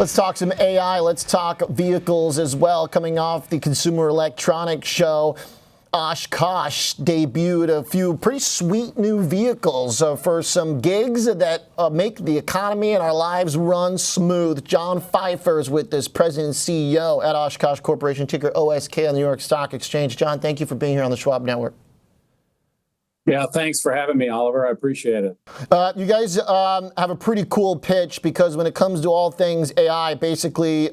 Let's talk some AI. Let's talk vehicles as well. Coming off the Consumer Electronics Show, Oshkosh debuted a few pretty sweet new vehicles for some gigs that make the economy and our lives run smooth. John Pfeifer is with us, President and CEO at Oshkosh Corporation, ticker OSK on the New York Stock Exchange. John, thank you for being here on the Schwab Network. Yeah, thanks for having me, Oliver. I appreciate it. You guys have a pretty cool pitch because when it comes to all things AI, basically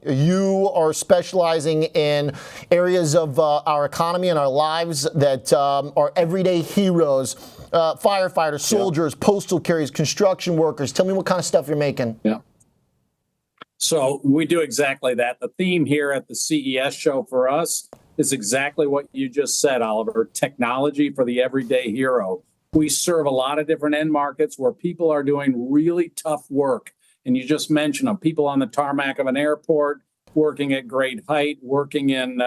you are specializing in areas of our economy and our lives that are everyday heroes, firefighters, soldiers, postal carriers, construction workers. Tell me what kind of stuff you're making. Yeah. So we do exactly that. The theme here at the CES show for us is exactly what you just said, Oliver. Technology for the everyday hero. We serve a lot of different end markets where people are doing really tough work. And you just mentioned them, people on the tarmac of an airport, working at great height, working in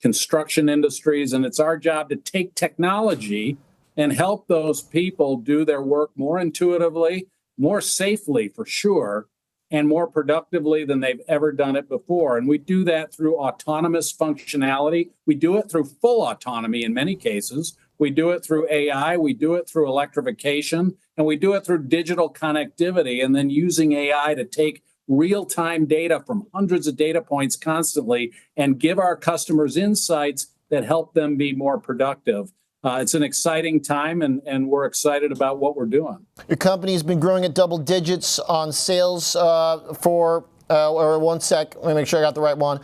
construction industries. And it's our job to take technology and help those people do their work more intuitively, more safely for sure, and more productively than they've ever done it before. And we do that through autonomous functionality. We do it through full autonomy in many cases. We do it through AI. We do it through electrification. And we do it through digital connectivity and then using AI to take real-time data from hundreds of data points constantly and give our customers insights that help them be more productive. It's an exciting time, and we're excited about what we're doing. Your company has been growing at double digits on sales or one sec, let me make sure I got the right one.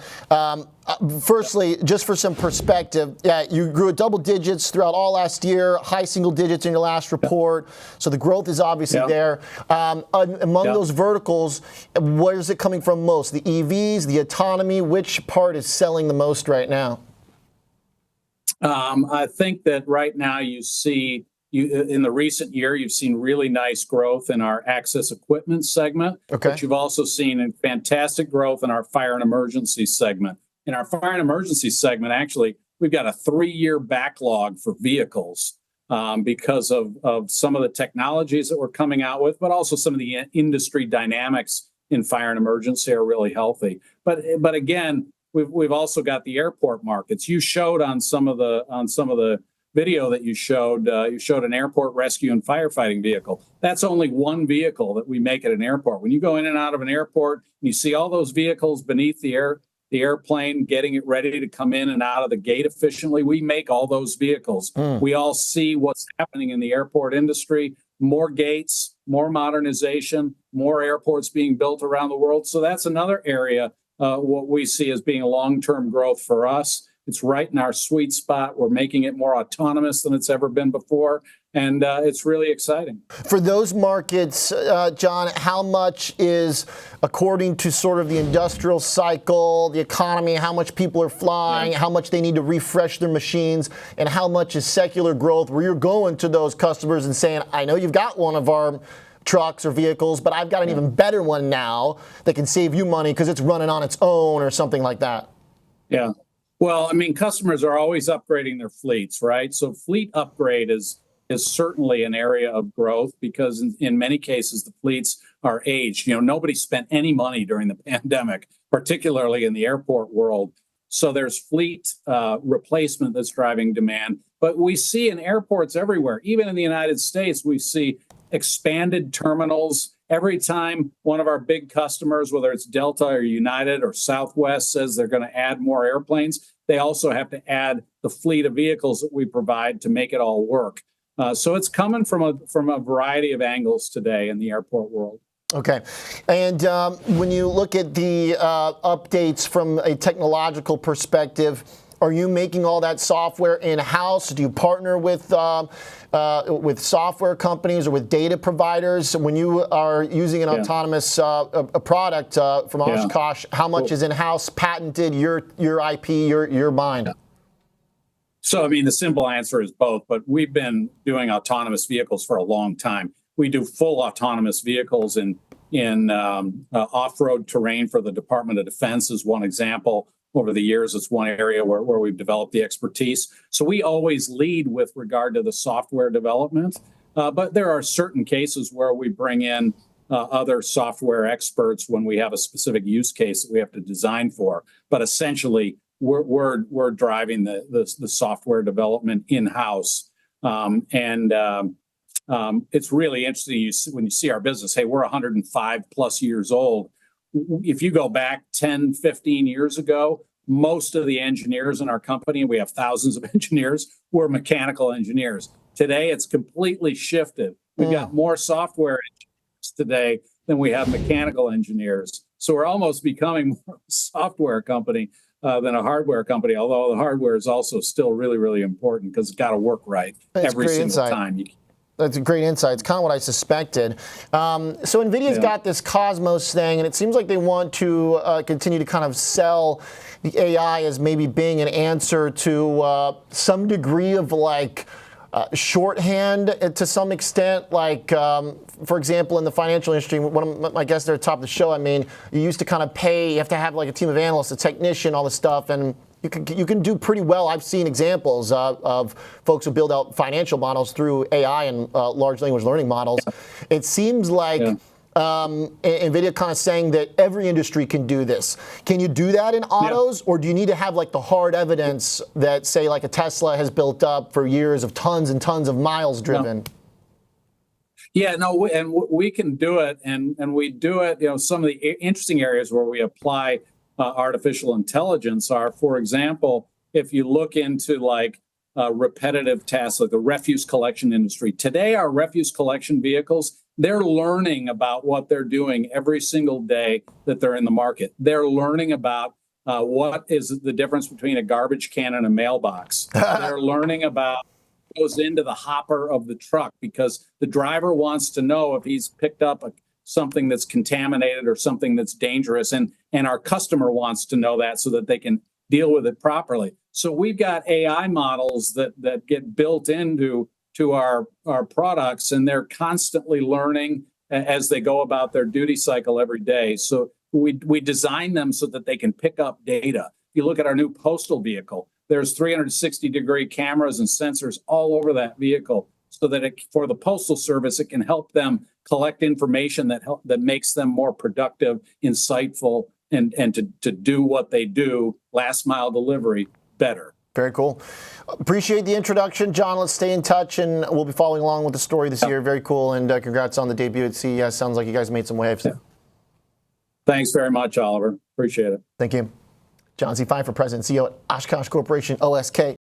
Firstly, just for some perspective, you grew at double digits throughout all last year, high single digits in your last report. So the growth is obviously there. Among those verticals, where is it coming from most? The EVs, the autonomy, which part is selling the most right now? I think that right now you see, in the recent year, you've seen really nice growth in our access equipment segment, but you've also seen fantastic growth in our fire and emergency segment. In our fire and emergency segment, actually, we've got a 3-year backlog for vehicles because of some of the technologies that we're coming out with, but also some of the industry dynamics in fire and emergency are really healthy. But again, we've also got the airport markets. You showed on some of the video that you showed an airport rescue and firefighting vehicle. That's only one vehicle that we make at an airport. When you go in and out of an airport, and you see all those vehicles beneath the airplane getting it ready to come in and out of the gate efficiently, we make all those vehicles. We all see what's happening in the airport industry. More gates, more modernization, more airports being built around the world. So that's another area what we see as being a long-term growth for us. It's right in our sweet spot. We're making it more autonomous than it's ever been before, and it's really exciting. For those markets, John, how much is, according to sort of the industrial cycle, the economy, how much people are flying, how much they need to refresh their machines, and how much is secular growth, where you're going to those customers and saying, I know you've got one of our trucks or vehicles, but I've got an even better one now that can save you money because it's running on its own or something like that. Yeah. Well, I mean, customers are always upgrading their fleets, right? So fleet upgrade is certainly an area of growth because in many cases, the fleets are aged. Nobody spent any money during the pandemic, particularly in the airport world. So there's fleet replacement that's driving demand. But we see in airports everywhere, even in the United States, we see expanded terminals. Every time one of our big customers, whether it's Delta or United or Southwest, says they're going to add more airplanes, they also have to add the fleet of vehicles that we provide to make it all work. So it's coming from a variety of angles today in the airport world. Okay. And when you look at the updates from a technological perspective, are you making all that software in-house? Do you partner with software companies or with data providers? When you are using an autonomous product from Oshkosh, how much is in-house, patented, your IP, your mind? So, I mean, the simple answer is both, but we've been doing autonomous vehicles for a long time. We do full autonomous vehicles in off-road terrain for the Department of Defense is one example. Over the years, it's one area where we've developed the expertise. So we always lead with regard to the software development. But there are certain cases where we bring in other software experts when we have a specific use case that we have to design for. But essentially, we're driving the software development in-house. It's really interesting when you see our business. Hey, we're 105 plus years old. If you go back 10, 15 years ago, most of the engineers in our company, and we have thousands of engineers, were mechanical engineers. Today, it's completely shifted. We've got more software engineers today than we have mechanical engineers. So we're almost becoming more of a software company than a hardware company, although the hardware is also still really, really important because it's got to work right every single time. That's a great insight. It's kind of what I suspected. So NVIDIA's got this Cosmos thing, and it seems like they want to continue to kind of sell the AI as maybe being an answer to some degree of like shorthand to some extent. Like, for example, in the financial industry, one of my guests there at the top of the show, I mean, you used to kind of pay, you have to have like a team of analysts, a technician, all this stuff, and you can do pretty well. I've seen examples of folks who build out financial models through AI and large language learning models. It seems like NVIDIA kind of saying that every industry can do this. Can you do that in autos, or do you need to have like the hard evidence that, say, like a Tesla has built up for years of tons and tons of miles driven? We can do it, and we do it. You know, some of the interesting areas where we apply artificial intelligence are, for example, if you look into like repetitive tasks, like the refuse collection industry. Today, our refuse collection vehicles, they're learning about what they're doing every single day that they're in the market. They're learning about what is the difference between a garbage can and a mailbox. They're learning about what goes into the hopper of the truck, because the driver wants to know if he's picked up something that's contaminated or something that's dangerous, and our customer wants to know that so that they can deal with it properly. So we've got AI models that get built into our products, and they're constantly learning as they go about their duty cycle every day. So we design them so that they can pick up data. If you look at our new postal vehicle, there's 360-degree cameras and sensors all over that vehicle, so that for the Postal Service, it can help them collect information that makes them more productive, insightful, and to do what they do, last mile delivery, better. Very cool. Appreciate the introduction, John. Let's stay in touch, and we'll be following along with the story this year. Very cool, and congrats on the debut at CES. Sounds like you guys made some waves. Thanks very much, Oliver. Appreciate it. Thank you. John C. Pfeifer, President and CEO at Oshkosh Corporation, OSK.